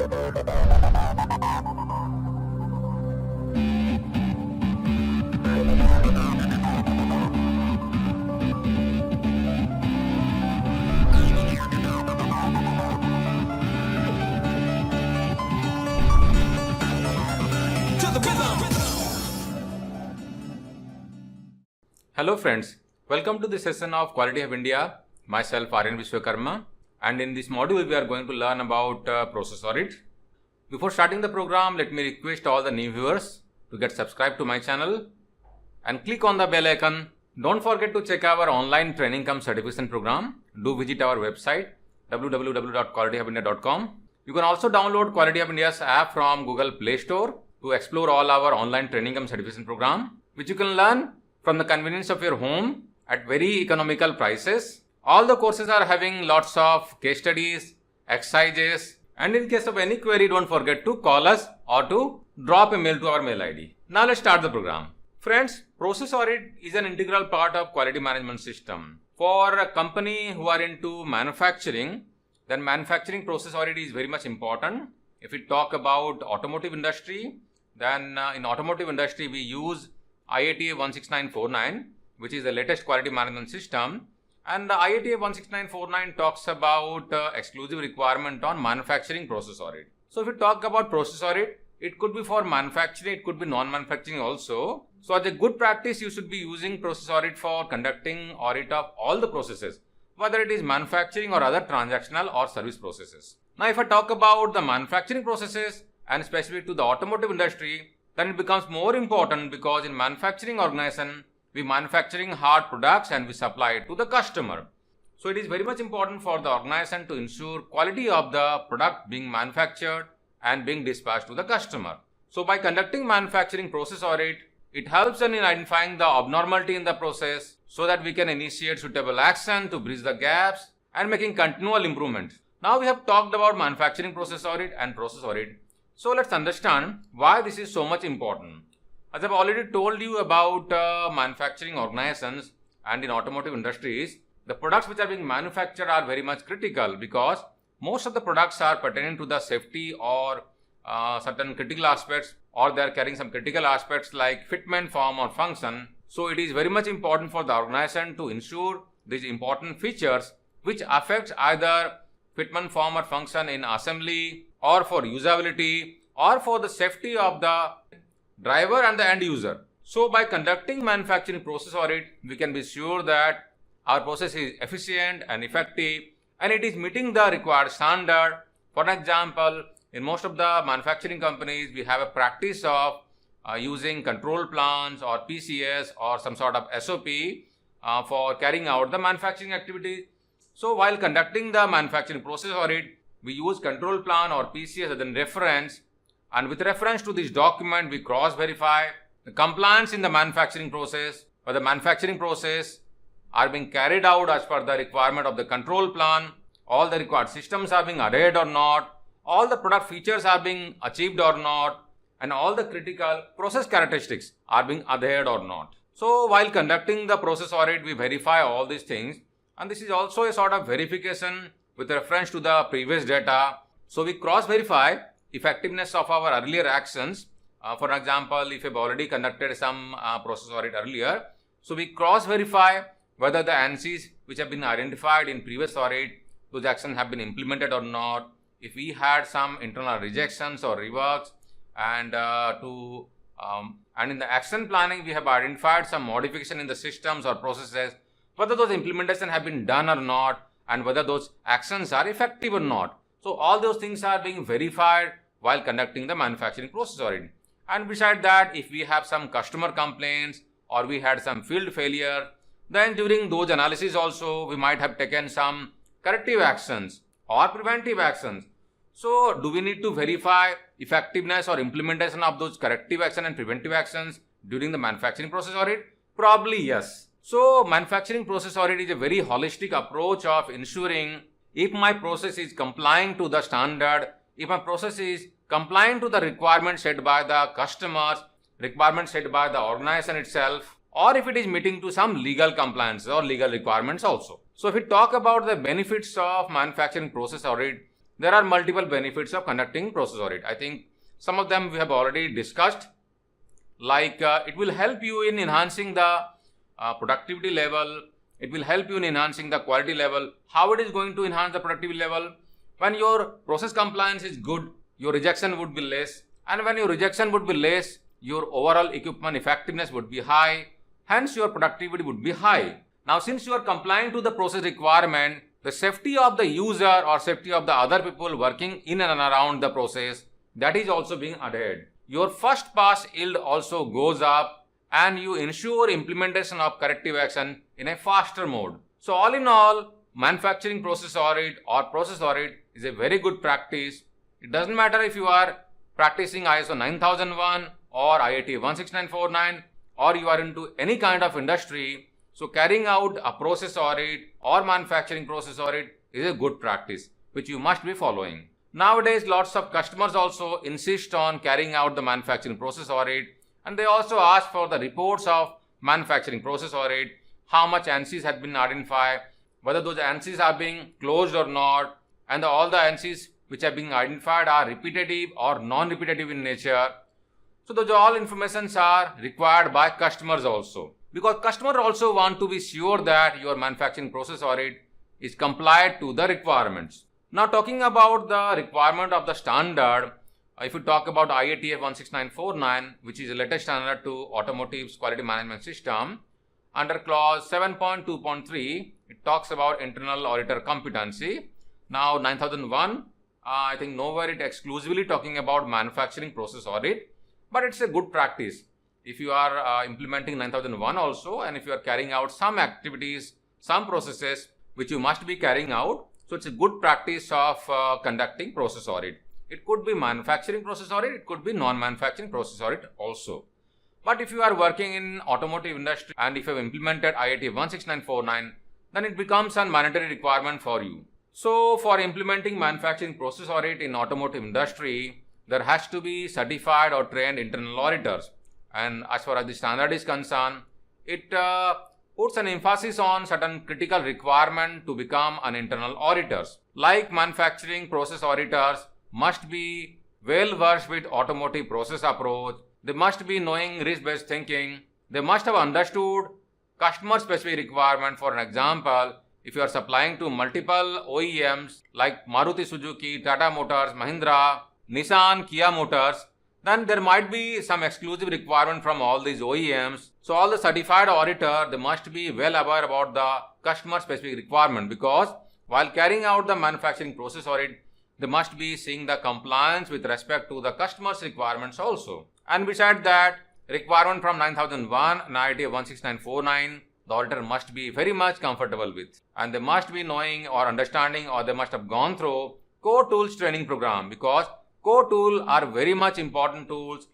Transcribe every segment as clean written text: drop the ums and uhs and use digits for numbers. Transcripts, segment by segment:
Hello friends, welcome to the session of Quality Hub India. Myself Aryan Vishwakarma, and in this module we are going to learn about process audit. Before starting the program, let me request all the new viewers to get subscribed to my channel and click on the bell icon. Don't forget to check our online training cum certification program. Do visit our website www.qualityhubindia.com. You can also download Quality Hub India's app from Google Play Store to explore all our online training cum certification program, which you can learn from the convenience of your home at very economical prices. All the courses are having lots of case studies, exercises, and in case of any query, don't forget to call us or to drop a mail to our mail ID. Now let's start the program. Friends, process audit is an integral part of quality management system. For a company who are into manufacturing, then manufacturing process audit is very much important. If we talk about automotive industry, then in automotive industry we use IATA 16949, which is the latest quality management system, and the IATA 16949 talks about exclusive requirement on manufacturing process audit. So if we talk about process audit, it could be for manufacturing, it could be non-manufacturing also. So as a good practice, you should be using process audit for conducting audit of all the processes, whether it is manufacturing or other transactional or service processes. Now if I talk about the manufacturing processes and specific to the automotive industry, then it becomes more important because in manufacturing organization, we manufacturing hard products and we supply it to the customer. So it is very much important for the organization to ensure quality of the product being manufactured and being dispatched to the customer. So by conducting manufacturing process audit, it helps in identifying the abnormality in the process so that we can initiate suitable action to bridge the gaps and making continual improvement. Now we have talked about manufacturing process audit and process audit. So let's understand why this is so much important. As I've already told you about manufacturing organizations and in automotive industries, the products which are being manufactured are very much critical because most of the products are pertaining to the safety or certain critical aspects, or they are carrying some critical aspects like fitment, form or function. So it is very much important for the organization to ensure these important features which affect either fitment, form or function in assembly or for usability or for the safety of the driver and the end user. So by conducting manufacturing process audit, we can be sure that our process is efficient and effective and it is meeting the required standard. For example, in most of the manufacturing companies, we have a practice of using control plans or PCS or some sort of SOP for carrying out the manufacturing activity. So while conducting the manufacturing process audit, we use control plan or PCS as a reference, and with reference to this document, we cross-verify the compliance in the manufacturing process, whether the manufacturing process are being carried out as per the requirement of the control plan, all the required systems are being adhered or not, all the product features are being achieved or not, and all the critical process characteristics are being adhered or not. So while conducting the process audit, we verify all these things, and this is also a sort of verification with reference to the previous data. So we cross-verify effectiveness of our earlier actions. For example, if we have already conducted some process audit earlier, so we cross-verify whether the ANSIs which have been identified in previous audit, those actions have been implemented or not. If we had some internal rejections or reworks, and in the action planning we have identified some modification in the systems or processes, whether those implementation have been done or not, and whether those actions are effective or not. So all those things are being verified while conducting the manufacturing process audit. And beside that, if we have some customer complaints or we had some field failure, then during those analysis also we might have taken some corrective actions or preventive actions. So do we need to verify effectiveness or implementation of those corrective action and preventive actions during the manufacturing process audit? Probably yes. So manufacturing process audit is a very holistic approach of ensuring if my process is complying to the standard, if my process is complying to the requirements set by the customers, requirements set by the organization itself, or if it is meeting to some legal compliance or legal requirements also. So if we talk about the benefits of manufacturing process audit, there are multiple benefits of conducting process audit. I think some of them we have already discussed, like it will help you in enhancing the productivity level. It will help you in enhancing the quality level. How it is going to enhance the productivity level? When your process compliance is good, your rejection would be less. And when your rejection would be less, your overall equipment effectiveness would be high. Hence, your productivity would be high. Now, since you are complying to the process requirement, the safety of the user or safety of the other people working in and around the process, that is also being added. Your first pass yield also goes up, and you ensure implementation of corrective action in a faster mode. So all in all, manufacturing process audit or process audit is a very good practice. It doesn't matter if you are practicing ISO 9001 or IAT 16949 or you are into any kind of industry. So carrying out a process audit or manufacturing process audit is a good practice which you must be following. Nowadays, lots of customers also insist on carrying out the manufacturing process audit, and they also ask for the reports of manufacturing process audit, how much ANSIs have been identified, whether those ANSIs are being closed or not, and all the ANSIs which have been identified are repetitive or non-repetitive in nature. So those all informations are required by customers also, because customers also want to be sure that your manufacturing process audit is compliant to the requirements. Now talking about the requirement of the standard, if you talk about IATF 16949, which is the latest standard to automotive's quality management system, under clause 7.2.3, it talks about internal auditor competency. Now 9001, I think nowhere it exclusively talking about manufacturing process audit, but it's a good practice. If you are implementing 9001 also, and if you are carrying out some activities, some processes which you must be carrying out, so it's a good practice of conducting process audit. It could be manufacturing process audit, it could be non-manufacturing process audit also. But if you are working in automotive industry and if you have implemented IAT 16949, then it becomes a mandatory requirement for you. So for implementing manufacturing process audit in automotive industry, there has to be certified or trained internal auditors. And as far as the standard is concerned, it puts an emphasis on certain critical requirement to become an internal auditors. Like manufacturing process auditors must be well versed with automotive process approach. They must be knowing risk-based thinking. They must have understood customer-specific requirement. For an example, if you are supplying to multiple OEMs like Maruti Suzuki, Tata Motors, Mahindra, Nissan, Kia Motors, then there might be some exclusive requirement from all these OEMs. So all the certified auditor, they must be well aware about the customer specific requirement, because while carrying out the manufacturing process audit, they must be seeing the compliance with respect to the customer's requirements also. And besides that, requirement from 9001 and IAT 16949, the auditor must be very much comfortable with, and they must be knowing or understanding, or they must have gone through core tools training program, because core tools are very much important tools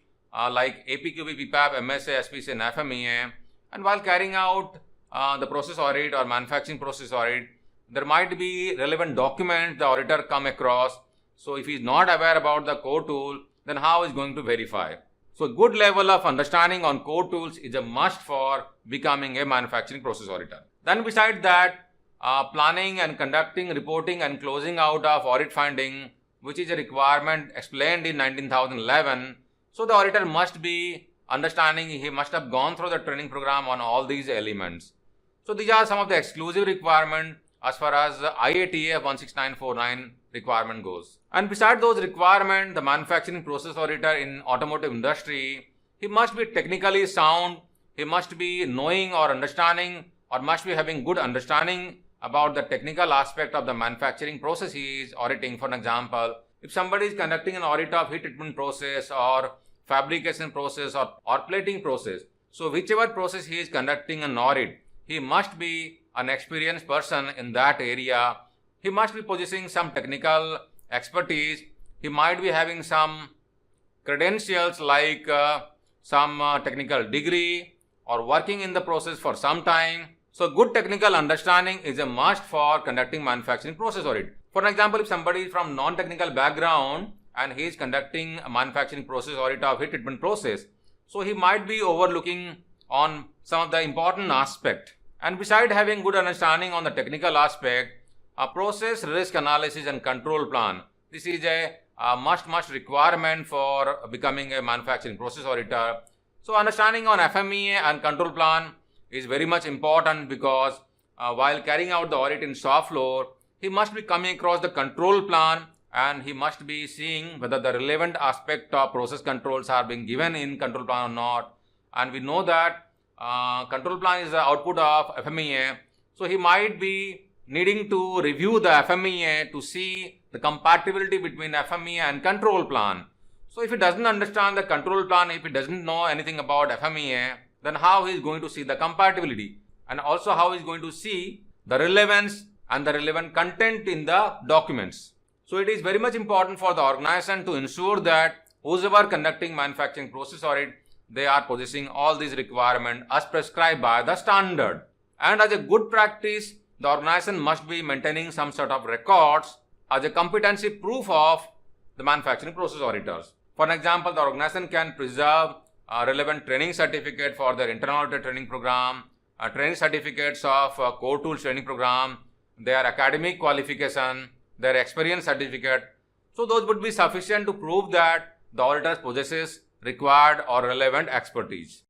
like APQP, PPAP, MSA, SPC and FMEA. And while carrying out the process audit or manufacturing process audit, there might be relevant documents the auditor come across. So if he is not aware about the core tool, then how is going to verify? So a good level of understanding on core tools is a must for becoming a manufacturing process auditor. Then besides that, planning and conducting, reporting and closing out of audit finding, which is a requirement explained in 19011. So the auditor must be understanding, he must have gone through the training program on all these elements. So these are some of the exclusive requirements as far as IATF 16949 requirement goes. And besides those requirements, the manufacturing process auditor in automotive industry, he must be technically sound, he must be knowing or understanding, or must be having good understanding about the technical aspect of the manufacturing process he is auditing. For an example, if somebody is conducting an audit of heat treatment process or fabrication process or plating process, so whichever process he is conducting an audit, he must be an experienced person in that area. He must be possessing some technical expertise. He might be having some credentials like some technical degree or working in the process for some time. So good technical understanding is a must for conducting manufacturing process audit. For example, if somebody is from non-technical background and he is conducting a manufacturing process audit of heat treatment process, so he might be overlooking on some of the important aspect. And besides having good understanding on the technical aspect, a process risk analysis and control plan This is a must requirement for becoming a manufacturing process auditor. So understanding on FMEA and control plan is very much important because while carrying out the audit in shop floor, he must be coming across the control plan and he must be seeing whether the relevant aspect of process controls are being given in control plan or not. And we know that control plan is the output of FMEA. So he might be needing to review the FMEA to see the compatibility between FMEA and control plan. So if he doesn't understand the control plan, if he doesn't know anything about FMEA, then how he is going to see the compatibility, and also how he is going to see the relevance and the relevant content in the documents. So it is very much important for the organization to ensure that whoever conducting manufacturing process audit, they are possessing all these requirements as prescribed by the standard. And as a good practice, the organization must be maintaining some sort of records as a competency proof of the manufacturing process auditors. For an example, the organization can preserve relevant training certificate for their internal audit training program, training certificates of core tools training program, their academic qualification, their experience certificate. So those would be sufficient to prove that the auditor possesses required or relevant expertise.